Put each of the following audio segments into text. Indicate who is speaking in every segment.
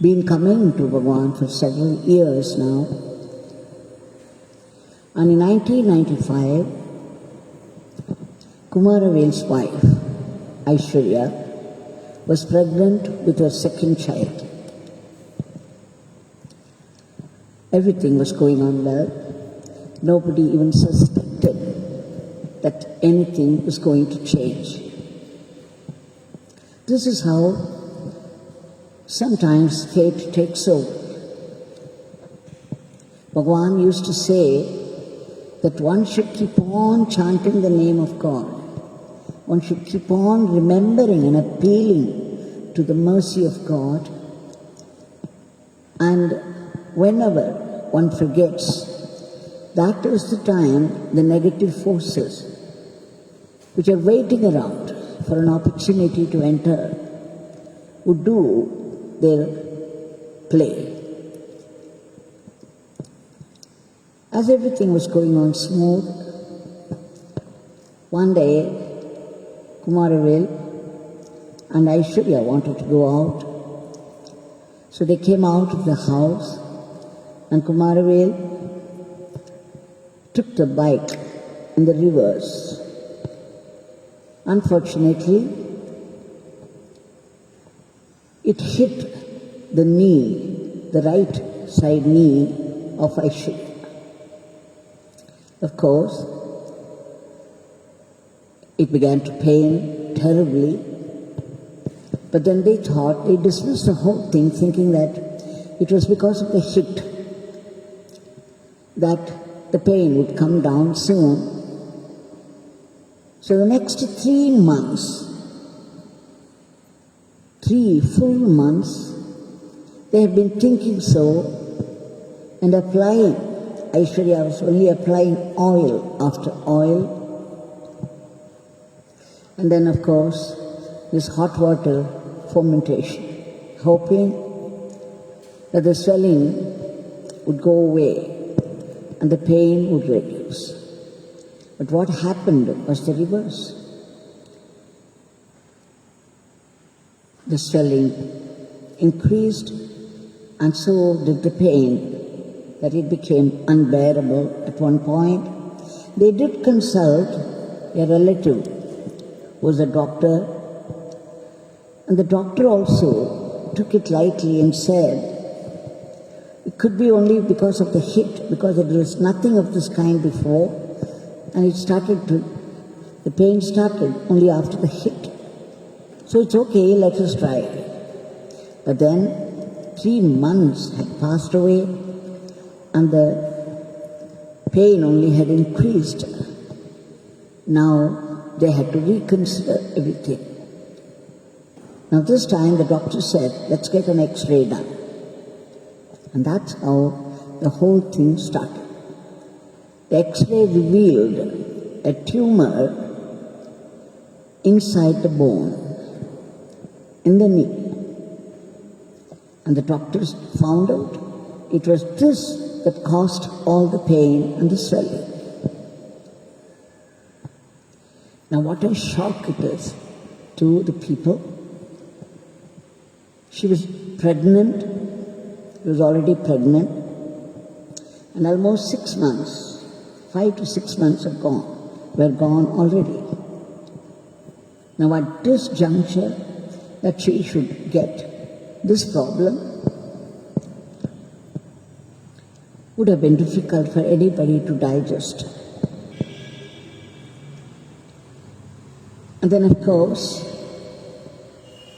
Speaker 1: been coming to Bhagwan for several years now. And in 1995, Kumaravel's wife, Aishwarya, was pregnant with her second child. Everything was going on well. Nobody even suspected that anything was going to change. This is how sometimes fate takes over. Bhagwan used to say that one should keep on chanting the name of God. One should keep on remembering and appealing to the mercy of God. And whenever one forgets, that is the time the negative forces, which are waiting around for an opportunity to enter, would do their play. As everything was going on smooth, one day Kumaravel and Aishwarya wanted to go out. So they came out of the house, and Kumaravel took the bike in the reverse. Unfortunately, it hit the knee, the right side knee of Aishwarya. Of course, it began to pain terribly, but then they dismissed the whole thing, thinking that it was because of the hit, that the pain would come down soon. So the next 3 months, 3 full months, they had been thinking so and applying. Aishwarya was only applying oil after oil. And then, of course, this hot water fermentation, hoping that the swelling would go away and the pain would reduce. But what happened was the reverse. The swelling increased, and so did the pain, that it became unbearable at one point. They did consult a relative who was a doctor, and the doctor also took it lightly and said, it could be only because of the hit, because there was nothing of this kind before, and the pain started only after the hit. So it's okay, let us try it. But then 3 months had passed away, and the pain only had increased. Now they had to reconsider everything. Now this time the doctor said, let's get an X-ray done. And that's how the whole thing started. The X-ray revealed a tumor inside the bone, in the knee. And the doctors found out it was this that caused all the pain and the swelling. Now what a shock it is to the people. She was pregnant, she was already pregnant, and almost 6 months, 5 to 6 months were gone already. Now at this juncture, that she should get this problem would have been difficult for anybody to digest. And then, of course,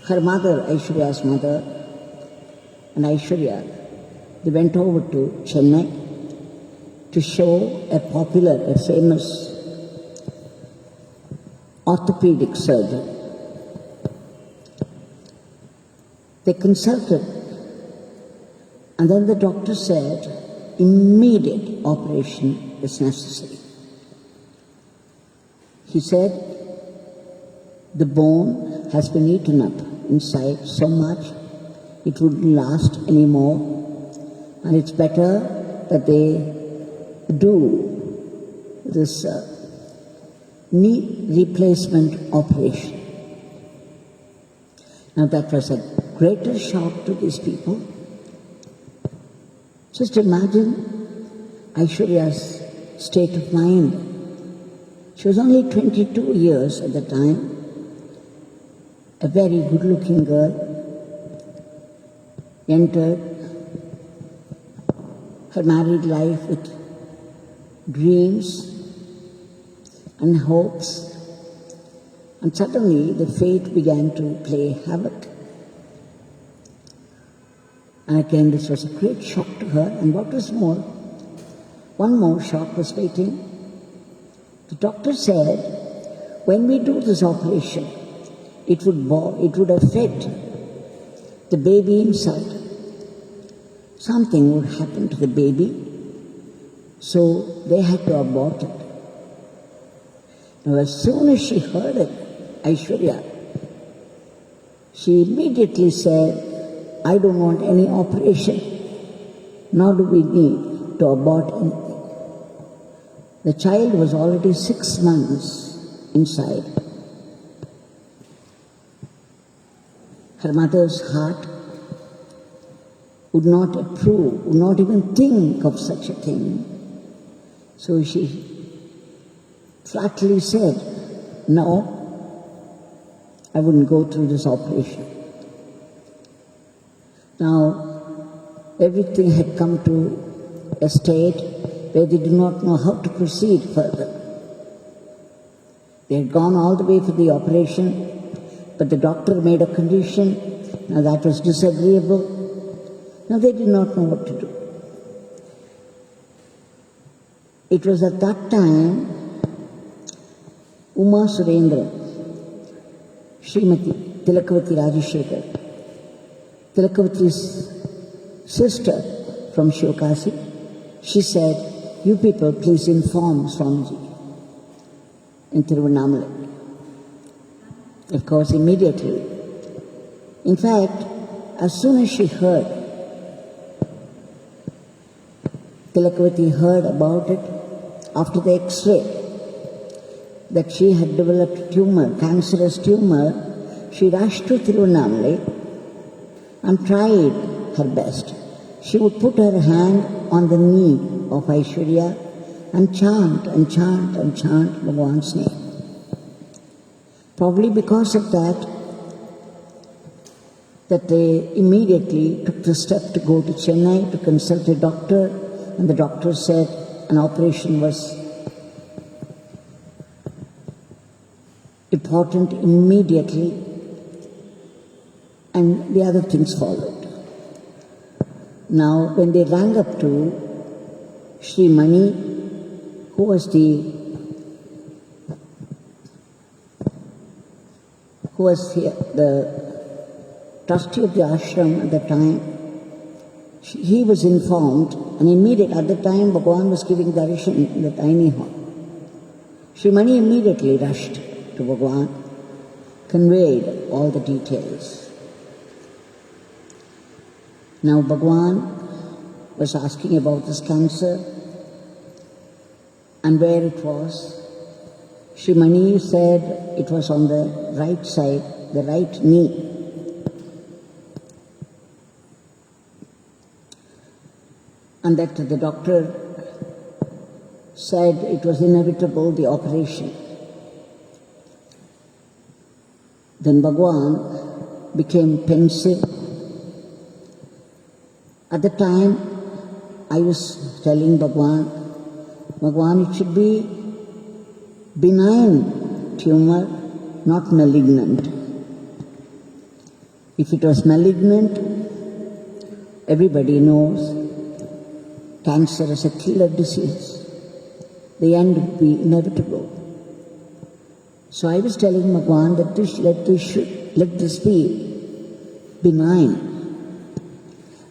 Speaker 1: her mother, Aishwarya's mother, and Aishwarya, they went over to Chennai to show a famous orthopedic surgeon. They consulted, and then the doctor said immediate operation is necessary. He said the bone has been eaten up inside so much it wouldn't last anymore, and it's better that they do this knee replacement operation. Now that was a greater shock to these people. Just imagine Aishwarya's state of mind. She was only 22 years at the time, a very good-looking girl, entered her married life with dreams and hopes, and suddenly the fate began to play havoc. And again, this was a great shock to her, and what was more, one more shock was waiting. The doctor said, when we do this operation, it would affect the baby inside. Something would happen to the baby, so they had to abort it. Now, as soon as she heard it, Aishwarya, she immediately said, I don't want any operation, nor do we need to abort anything. The child was already 6 months inside. Her mother's heart would not approve, would not even think of such a thing. So she flatly said, no, I wouldn't go through this operation. Now, everything had come to a state where they did not know how to proceed further. They had gone all the way for the operation, but the doctor made a condition. Now that was disagreeable. Now they did not know what to do. It was at that time Uma Surendra, Srimati Tilakavati Rajashekar, Tilakavati's sister from Shivakasi, she said, you people please inform Swamiji in Tiruvannamalai. Of course, immediately. In fact, as soon as she heard, Tilakavati heard about it after the X-ray, that she had developed a tumor, cancerous tumor, she rushed to Tiruvannamalai and tried her best. She would put her hand on the knee of Aishwarya and chant and chant and chant Bhagwan's name. Probably because of that they immediately took the step to go to Chennai to consult a doctor, and the doctor said an operation was important immediately, and the other things followed. Now, when they rang up to Sri Mani, who was the trustee of the ashram at the time, he was informed, and immediately at the time Bhagwan was giving darshan in the tiny hall. Sri Mani immediately rushed to Bhagwan, conveyed all the details. Now Bhagwan was asking about this cancer and where it was. Sri Mani said it was on the right side, the right knee. And that the doctor said it was inevitable, the operation. Then Bhagwan became pensive. At the time, I was telling Bhagwan, it should be benign tumor, not malignant. If it was malignant, everybody knows cancer is a killer disease. The end would be inevitable. So I was telling Bhagwan that let this be benign.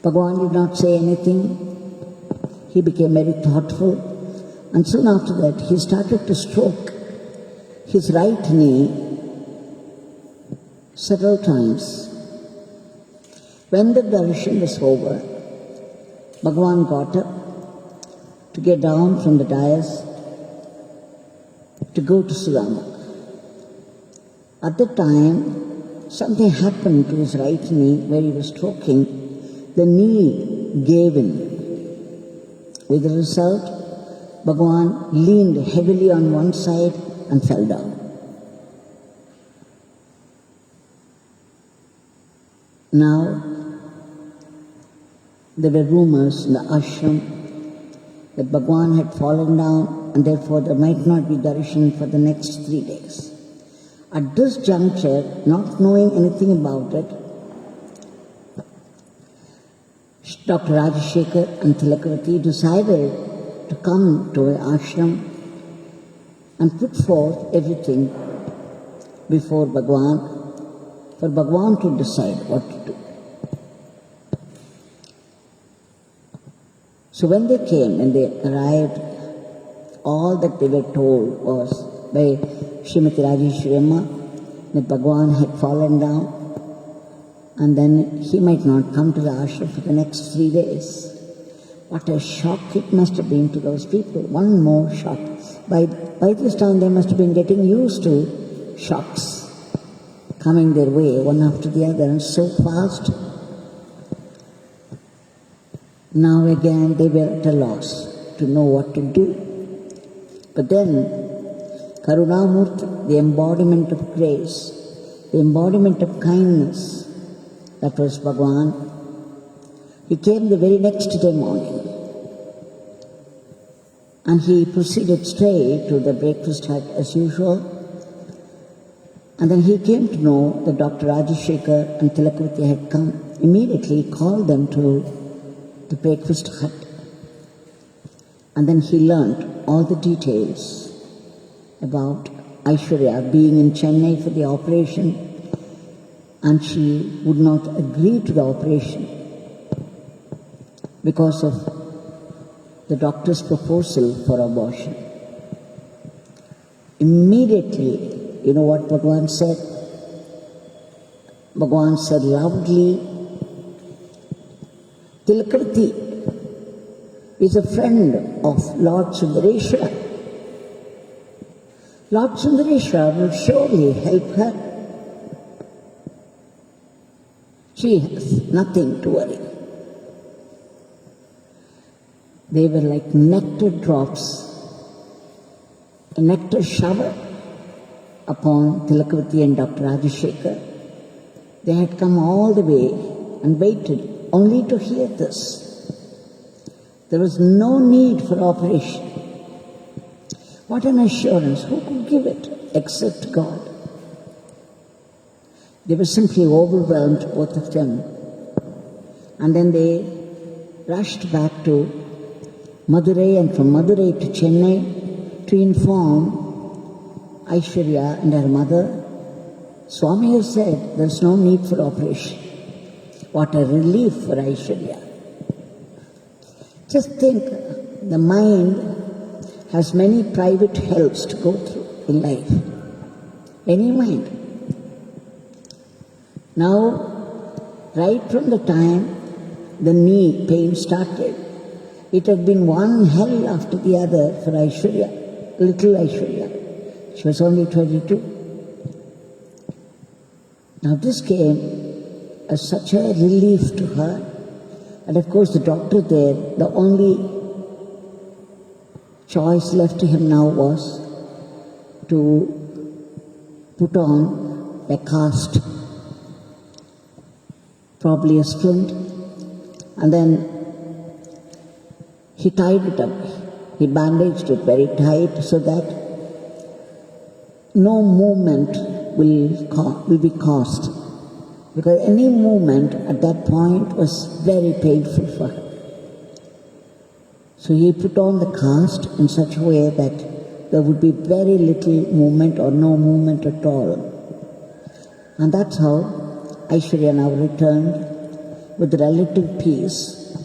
Speaker 1: Bhagwan did not say anything. He became very thoughtful, and soon after that he started to stroke his right knee several times. When the darshan was over, Bhagwan got up to get down from the dais to go to Sudama. At the time, something happened to his right knee where he was stroking. The knee gave in. With the result, Bhagwan leaned heavily on one side and fell down. Now, there were rumors in the ashram that Bhagwan had fallen down and therefore there might not be darshan for the next 3 days. At this juncture, not knowing anything about it, Dr. Rajashekar and Tilakavati decided to come to the ashram and put forth everything before Bhagwan, for Bhagwan to decide what to do. So when they came and they arrived, all that they were told was by Srimati Rajeshwari Amma that Bhagwan had fallen down and then he might not come to the ashram for the next 3 days. What a shock it must have been to those people. One more shock. By this time they must have been getting used to shocks coming their way one after the other and so fast. Now again they were at a loss to know what to do. But then Karunamurti, the embodiment of grace, the embodiment of kindness, that was Bhagwan, he came the very next day morning and he proceeded straight to the breakfast hut as usual. And then he came to know that Dr. Rajashekar and Tilakavati had come. Immediately he called them to the breakfast hut. And then he learnt all the details about Aishwarya being in Chennai for the operation, and she would not agree to the operation because of the doctor's proposal for abortion. Immediately, you know what Bhagwan said? Bhagwan said loudly, Tilakavati is a friend of Lord Sundareshwara. Lord Sundareshwara will surely help her. She has nothing to worry. They were like nectar drops, a nectar shower upon Tilakavati and Dr. Rajashekar. They had come all the way and waited only to hear this. There was no need for operation. What an assurance! Who could give it except God? They were simply overwhelmed, both of them. And then they rushed back to Madurai and from Madurai to Chennai to inform Aishwarya and her mother. Swami has said there's no need for operation. What a relief for Aishwarya. Just think, the mind has many private helps to go through in life. Any mind. Now, right from the time the knee pain started, it had been one hell after the other for Aishwarya, little Aishwarya. She was only 22. Now this came as such a relief to her. And of course the doctor there, the only choice left to him now was to put on a cast, probably a splint, and then he tied it up. He bandaged it very tight so that no movement will be caused, because any movement at that point was very painful for her. So he put on the cast in such a way that there would be very little movement or no movement at all. And that's how Aishwarya now returned with relative peace,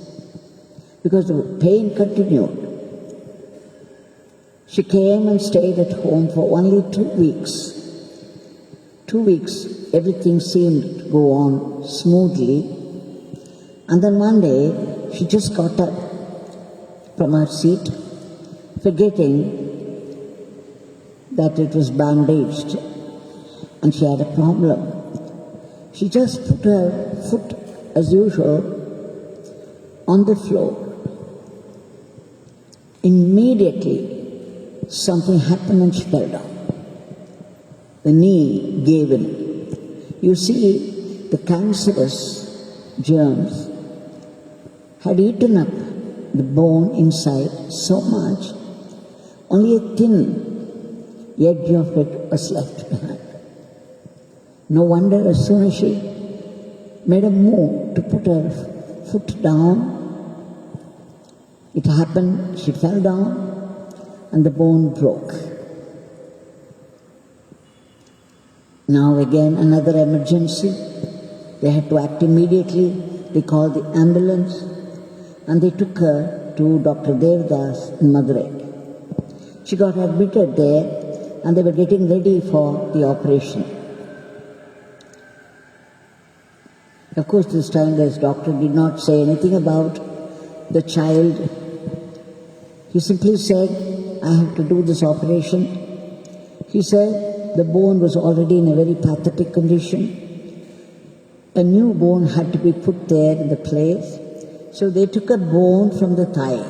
Speaker 1: because the pain continued. She came and stayed at home for only 2 weeks. 2 weeks, everything seemed to go on smoothly. And then one day, she just got up from her seat, forgetting that it was bandaged and she had a problem. She just put her foot, as usual, on the floor. Immediately, something happened and she fell down. The knee gave in. You see, the cancerous germs had eaten up the bone inside so much, only a thin edge of it was left behind. No wonder as soon as she made a move to put her foot down, it happened, she fell down and the bone broke. Now again another emergency. They had to act immediately. They called the ambulance and they took her to Dr. Devdas in Madurai. She got admitted there and they were getting ready for the operation. Of course, this time this doctor did not say anything about the child. He simply said, I have to do this operation. He said the bone was already in a very pathetic condition. A new bone had to be put there in the place. So they took a bone from the thigh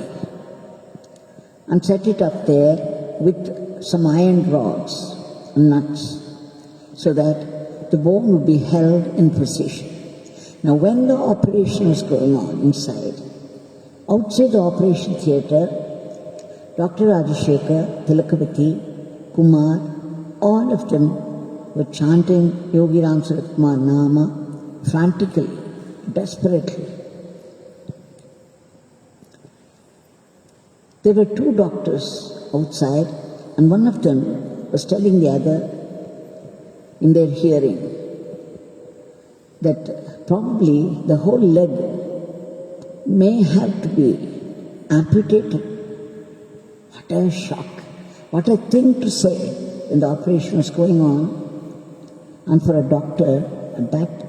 Speaker 1: and set it up there with some iron rods and nuts so that the bone would be held in position. Now when the operation was going on inside, outside the operation theatre, Dr. Rajashekar, Tilakavati, Kumar, all of them were chanting Yogi Ramsuratkumar Nama frantically, desperately. There were two doctors outside and one of them was telling the other in their hearing that probably the whole leg may have to be amputated. What a shock. What a thing to say when the operation was going on and for a doctor at that.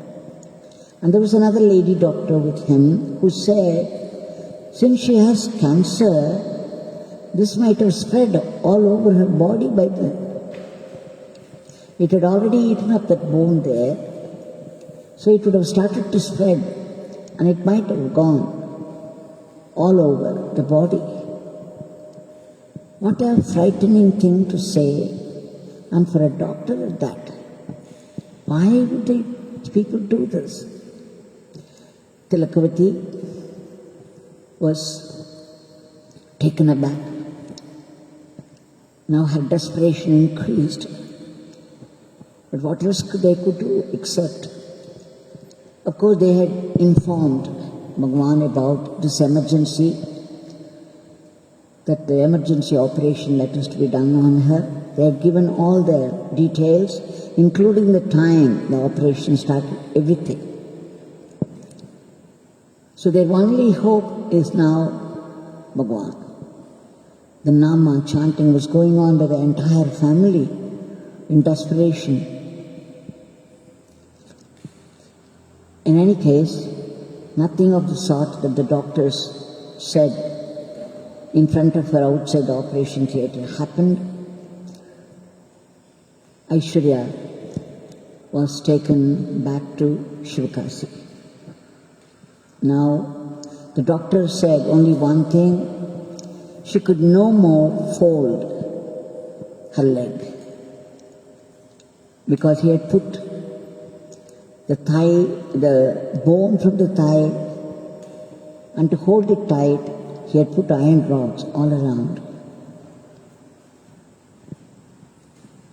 Speaker 1: And there was another lady doctor with him who said, since she has cancer, this might have spread all over her body by then. It had already eaten up that bone there, so it would have started to spread and it might have gone all over the body. What a frightening thing to say, and for a doctor at that. Why would people do this? Tilakavati was taken aback. Now her desperation increased. But what else they could do except? Of course, they had informed Bhagwan about this emergency, that the emergency operation that was to be done on her. They had given all their details, including the time the operation started, everything. So their only hope is now Bhagwan. The Nama chanting was going on by the entire family in desperation. In any case, nothing of the sort that the doctors said in front of her outside the operation theatre happened. Aishwarya was taken back to Shivakasi. Now, the doctor said only one thing: she could no more fold her leg because he had put the bone from the thigh, and to hold it tight, he had put iron rods all around,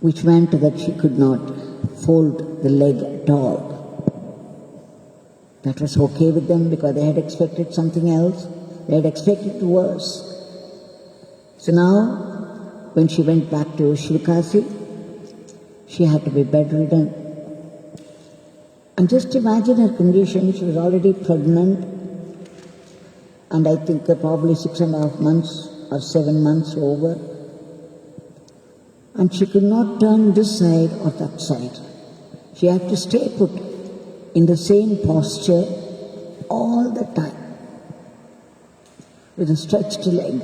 Speaker 1: which meant that she could not fold the leg at all. That was okay with them because they had expected something else. They had expected worse. So now, when she went back to Shivakasi, she had to be bedridden. And just imagine her condition. She was already pregnant, and I think probably 6.5 months or 7 months over. And she could not turn this side or that side. She had to stay put in the same posture all the time with a stretched leg.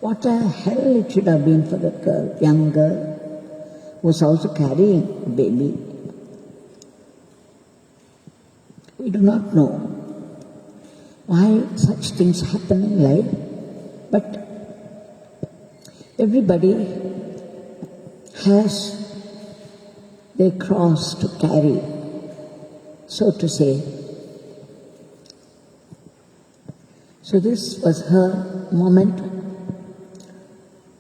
Speaker 1: What a hell it should have been for that girl, young girl, who was also carrying a baby. We do not know why such things happen in life, but everybody has their cross to carry, so to say. So this was her moment.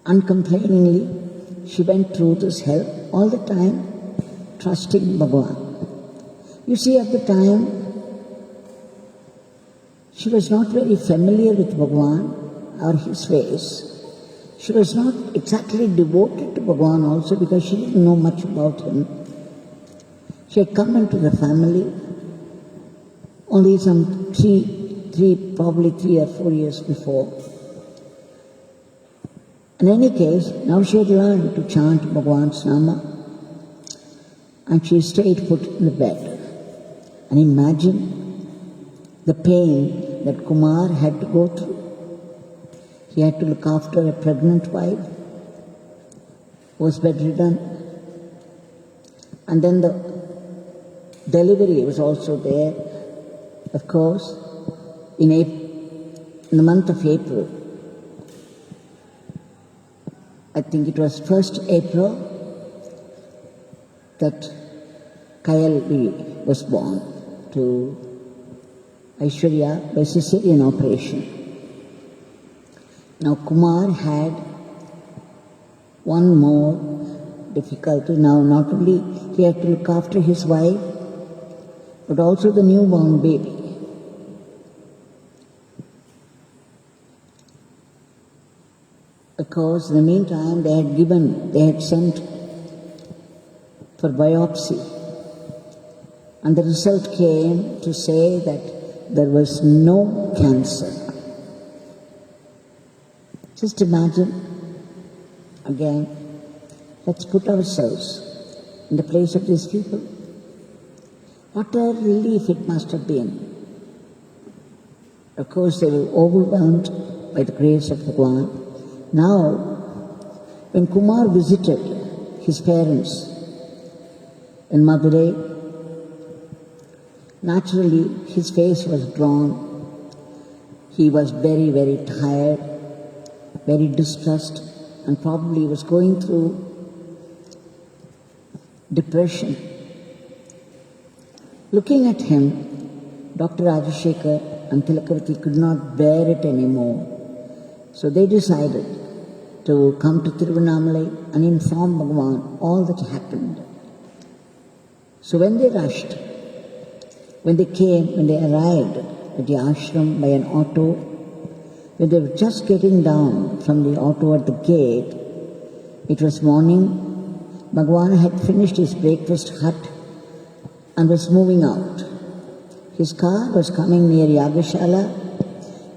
Speaker 1: Uncomplainingly, she went through this hell all the time, trusting Bhagwan. You see, at the time, she was not very familiar with Bhagwan or his ways. She was not exactly devoted to Bhagwan also because she didn't know much about him. She had come into the family only some probably 3 or 4 years before. In any case, now she had learned to chant Bhagwan's Nama, and she stayed put in the bed. And imagine the pain that Kumar had to go through. He had to look after a pregnant wife who was bedridden, and then the delivery was also there, of course, in the month of April. I think it was 1st April that Kayalvi was born to Aishwarya by cesarean operation. Now Kumar had one more difficulty. Now not only he had to look after his wife, but also the newborn baby. Of course, in the meantime, they had sent for biopsy, and the result came to say that there was no cancer. Just imagine, again, let's put ourselves in the place of these people. What a relief it must have been. Of course, they were overwhelmed by the grace of Bhagwan. Now, when Kumar visited his parents in Madurai, naturally his face was drawn. He was very, very tired, very distressed, and probably was going through depression. Looking at him, Dr. Rajashekar and Tilakavati could not bear it anymore. So they decided to come to Tiruvannamalai and inform Bhagwan all that happened. So when they rushed, when they arrived at the ashram by an auto, when they were just getting down from the auto at the gate, it was morning. Bhagwan had finished his breakfast hut and was moving out. His car was coming near Yagashala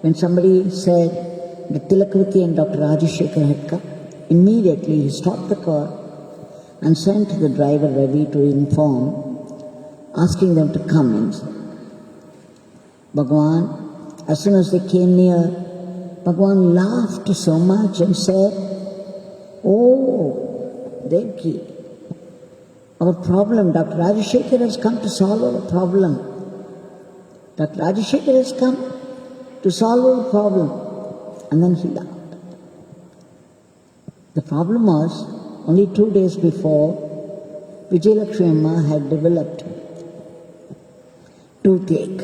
Speaker 1: when somebody said that Tilakavati and Dr. Rajashekar had come. Immediately he stopped the car and sent the driver Ravi to inform, asking them to come inside. Bhagwan, as soon as they came near, Bhagwan laughed so much and said, "Oh, Devaki, our problem, Dr. Rajashekar has come to solve our problem. Dr. Rajashekar has come to solve our problem." And then he laughed. The problem was, only 2 days before, Vijayalakshmi Amma had developed toothache.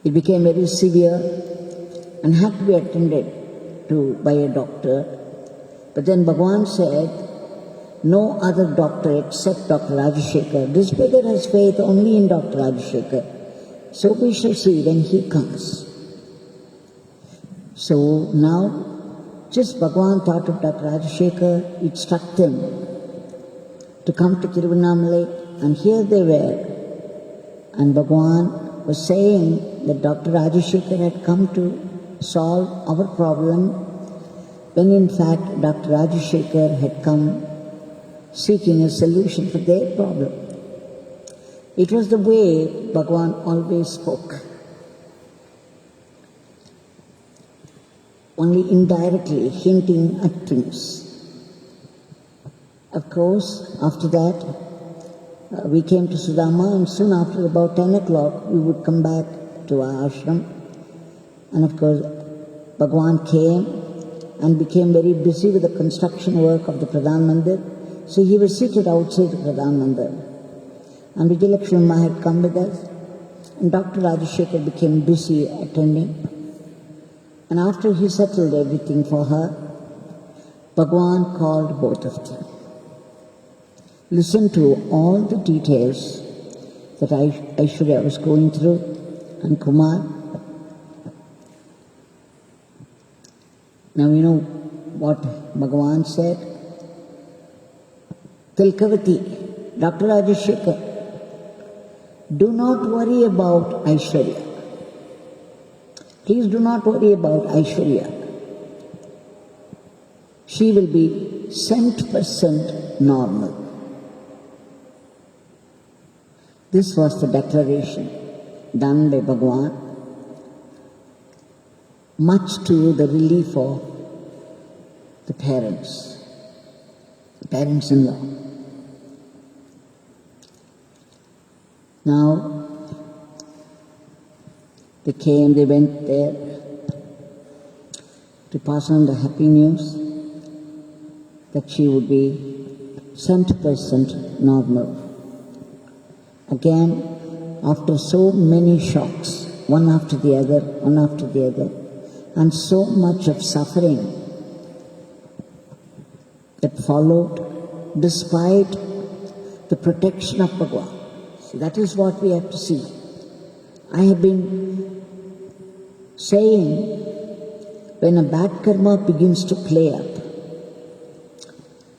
Speaker 1: It became very severe and had to be attended to by a doctor. But then Bhagwan said, no other doctor except Dr. Rajashekar. This beggar has faith only in Dr. Rajashekar. So we shall see when he comes. So now, just Bhagwan thought of Dr. Rajashekar, it struck them to come to Tiruvannamalai, and here they were. And Bhagwan was saying that Dr. Rajashekar had come to solve our problem, when in fact Dr. Rajashekar had come seeking a solution for their problem. It was the way Bhagwan always spoke. Only indirectly hinting at things. Of course, after that, we came to Sudama, and soon after, about 10 o'clock, we would come back to our ashram. And of course, Bhagwan came and became very busy with the construction work of the Pradhan Mandir. So he was seated outside the Pradhan Mandir. And Vijayalakshmi Amma had come with us. And Dr. Rajashekar became busy attending. And after he settled everything for her, Bhagwan called both of them. Listen to all the details that Aishwarya was going through, and Kumar. Now you know what Bhagwan said? Tilkavati, Dr. Rajashekar, do not worry about Aishwarya. Please do not worry about Aishwarya. She will be 100% normal. This was the declaration done by Bhagwan, much to the relief of the parents-in-law. Now, they went there to pass on the happy news that she would be 100% normal. Again, after so many shocks, one after the other, and so much of suffering that followed despite the protection of Bhagwan. See, that is what we have to see. I have been saying, when a bad karma begins to play up,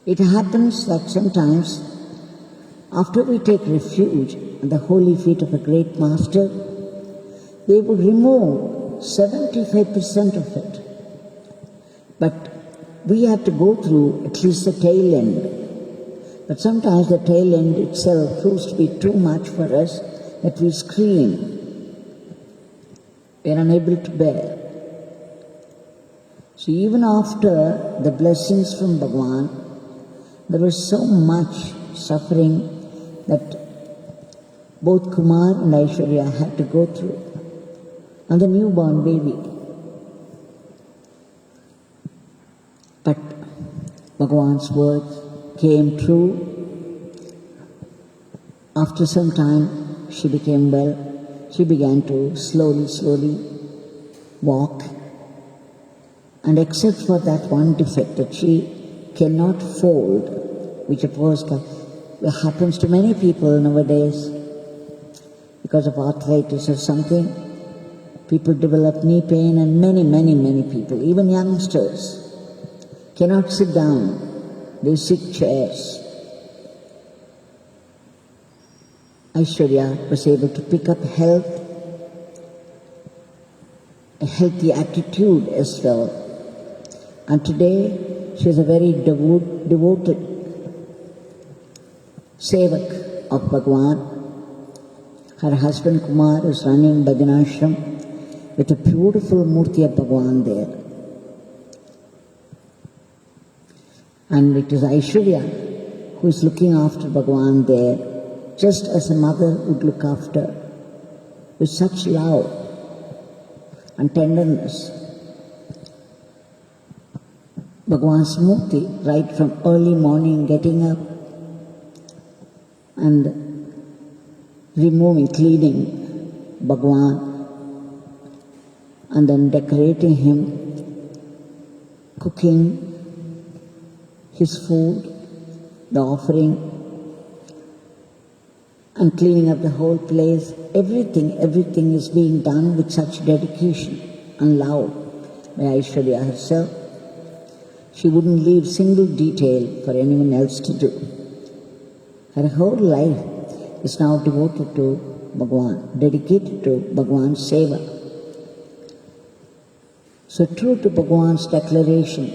Speaker 1: it happens that sometimes after we take refuge at the holy feet of a great master, they would remove 75% of it. But we have to go through at least the tail end. But sometimes the tail end itself proves to be too much for us, that we scream. We are unable to bear. So even after the blessings from Bhagwan, there was so much suffering that both Kumar and Aishwarya had to go through. And the newborn baby. But Bhagwan's words came true. After some time, she became well. She began to slowly walk. And except for that one defect that she cannot fold, which of course happens to many people nowadays because of arthritis or something, people develop knee pain, and many people, even youngsters, cannot sit down. They sit chairs. Aishwarya was able to pick up health, a healthy attitude as well. And today she is a very devoted sevak of Bhagwan. Her husband Kumar is running Bhajan Ashram with a beautiful murti of Bhagwan there. And it is Aishwarya who is looking after Bhagwan there, just as a mother would look after, with such love and tenderness. Bhagwan's murti, right from early morning, getting up and removing, cleaning Bhagwan, and then decorating him, cooking his food, the offering, and cleaning up the whole place. Everything is being done with such dedication and love by Aishwarya herself. She wouldn't leave single detail for anyone else to do. Her whole life is now devoted to Bhagwan, dedicated to Bhagwan's seva. So true to Bhagwan's declaration,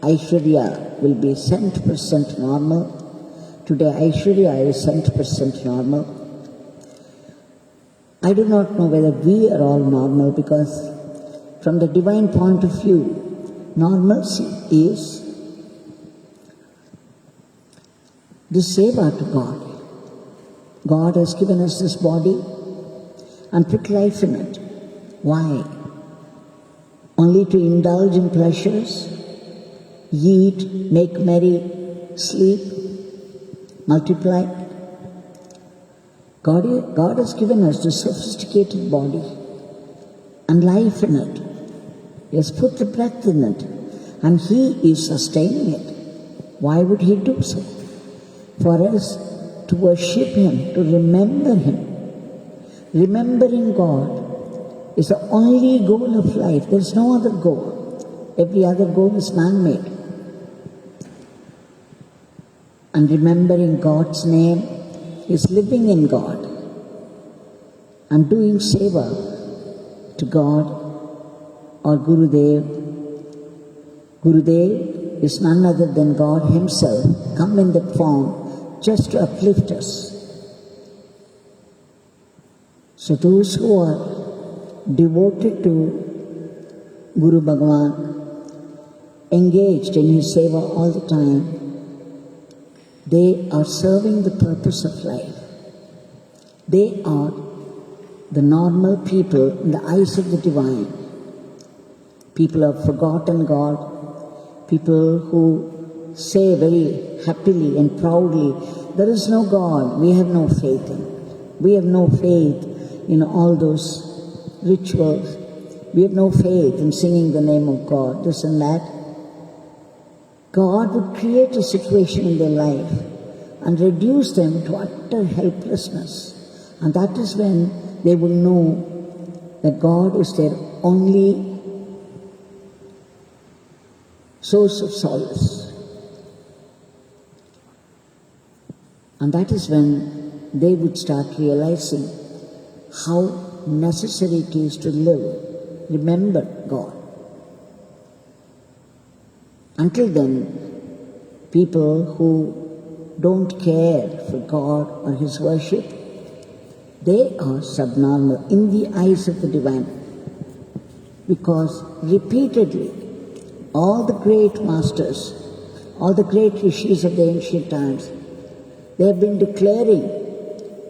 Speaker 1: Aishwarya will be 100% normal. Today Aishwarya is 100% normal. I do not know whether we are all normal, because from the divine point of view, normalcy is the seva to God. God has given us this body and put life in it. Why? Only to indulge in pleasures, eat, make merry, sleep, multiply. God has given us this sophisticated body and life in it. He has put the breath in it, and He is sustaining it. Why would He do so? For us to worship Him, to remember Him. Remembering God is the only goal of life. There is no other goal. Every other goal is man-made. And remembering God's name is living in God and doing seva to God or Gurudev. Gurudev is none other than God Himself, come in that form just to uplift us. So those who are devoted to Guru Bhagwan, engaged in his seva all the time, they are serving the purpose of life. They are the normal people in the eyes of the divine. People who have forgotten God, people who say very happily and proudly, there is no God, we have no faith in. We have no faith in all those rituals. We have no faith in singing the name of God, this and that. God would create a situation in their life and reduce them to utter helplessness. And that is when they will know that God is their only source of solace. And that is when they would start realizing how necessary it is to live, remember God. Until then, people who don't care for God or His worship, they are subnormal in the eyes of the divine. Because repeatedly, all the great masters, all the great rishis of the ancient times, they have been declaring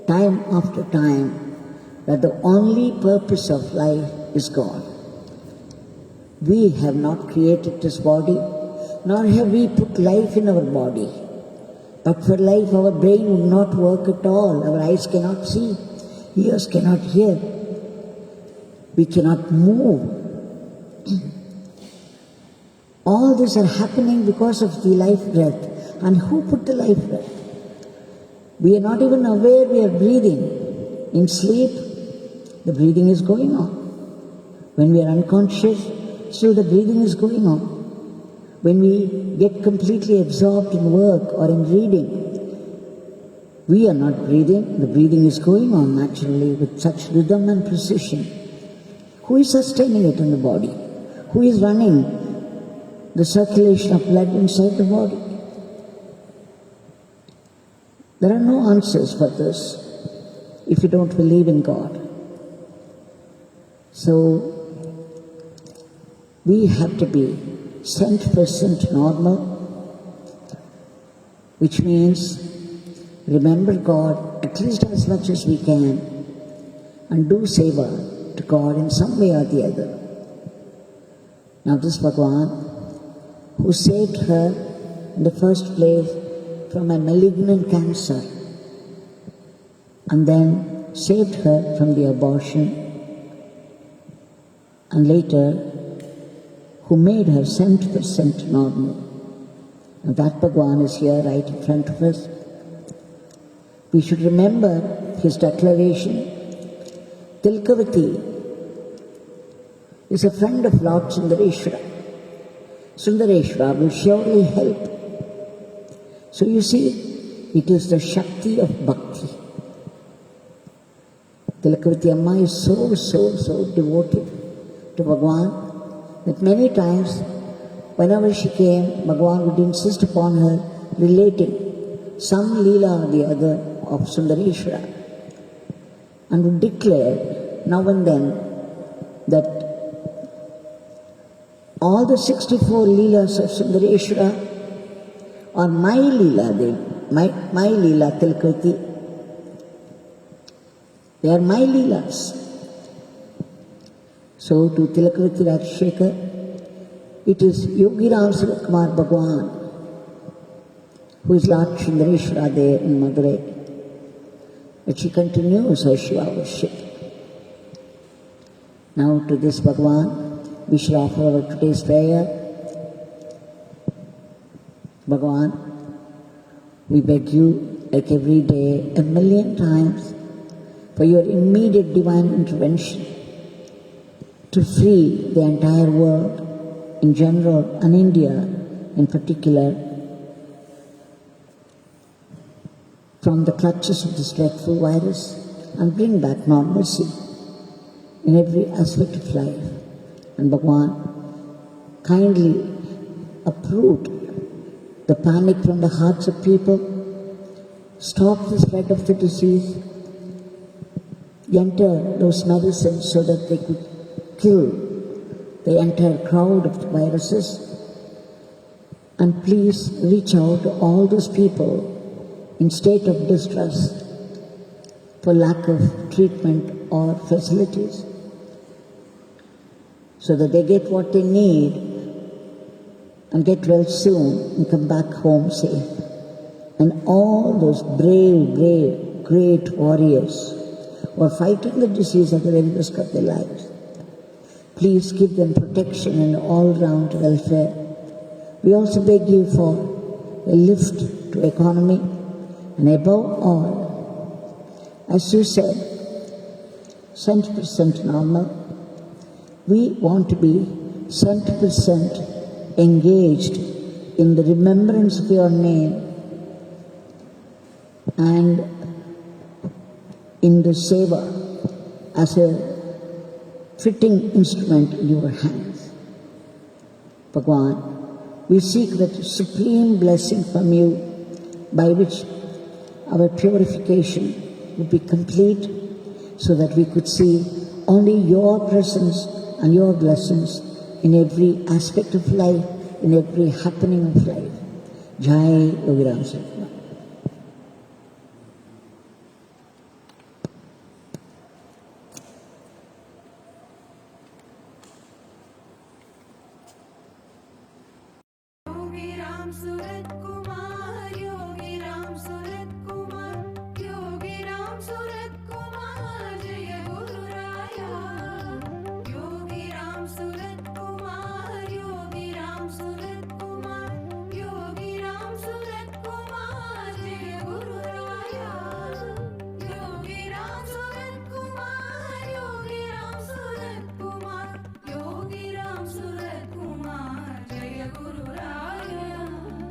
Speaker 1: time after time that the only purpose of life is God. We have not created this body, nor have we put life in our body. But for life, our brain would not work at all. Our eyes cannot see, ears cannot hear, we cannot move. All these are happening because of the life breath. And who put the life breath? We are not even aware we are breathing. In sleep, the breathing is going on. When we are unconscious, still the breathing is going on. When we get completely absorbed in work or in reading, we are not breathing. The breathing is going on naturally with such rhythm and precision. Who is sustaining it in the body? Who is running the circulation of blood inside the body? There are no answers for this if you don't believe in God. So, we have to be cent% normal, which means remember God at least as much as we can and do seva to God in some way or the other. Now this Bhagwan, who saved her in the first place from a malignant cancer and then saved her from the abortion, and later who made her cent% normal. Now that Bhagwan is here right in front of us. We should remember his declaration. Tilkavati is a friend of Lord Sundareshwara. Sundareshwara will surely help. So you see, it is the Shakti of Bhakti. Tilakavati Amma is so devoted to Bhagwan that many times, whenever she came, Bhagwan would insist upon her relating some leela or the other of Sundareshwara and would declare now and then that all the 64 leelas of Sundareshwara are my leela, my leela Tilkavati. They are my Leelas. So to Tilakriti Rajashekar, it is Yogi Ramsuratkumar Bhagwan, who is Lord Sundareshwara there in Madurai, but she continues her Shiva worship. Now to this Bhagwan, we shall offer our today's prayer. Bhagwan, we beg you, like every day, 1,000,000 times, for your immediate divine intervention to free the entire world in general and India in particular from the clutches of this dreadful virus and bring back normalcy in every aspect of life. And Bhagwan, kindly uproot the panic from the hearts of people, stop the spread of the disease, enter those medicines so that they could kill the entire crowd of the viruses, and please reach out to all those people in state of distress for lack of treatment or facilities, so that they get what they need and get well soon and come back home safe. And all those brave, great warriors who are fighting the disease at the very risk of their lives, please give them protection and all-round welfare. We also beg you for a lift to economy, and above all, as you said, 100% normal. We want to be 100% engaged in the remembrance of your name and in the seva as a fitting instrument in your hands. Bhagwan, we seek that supreme blessing from you by which our purification would be complete, so that we could see only your presence and your blessings in every aspect of life, in every happening of life. Jai Yogi Ramsuratkumar.
Speaker 2: Yogi Ramsuratkumar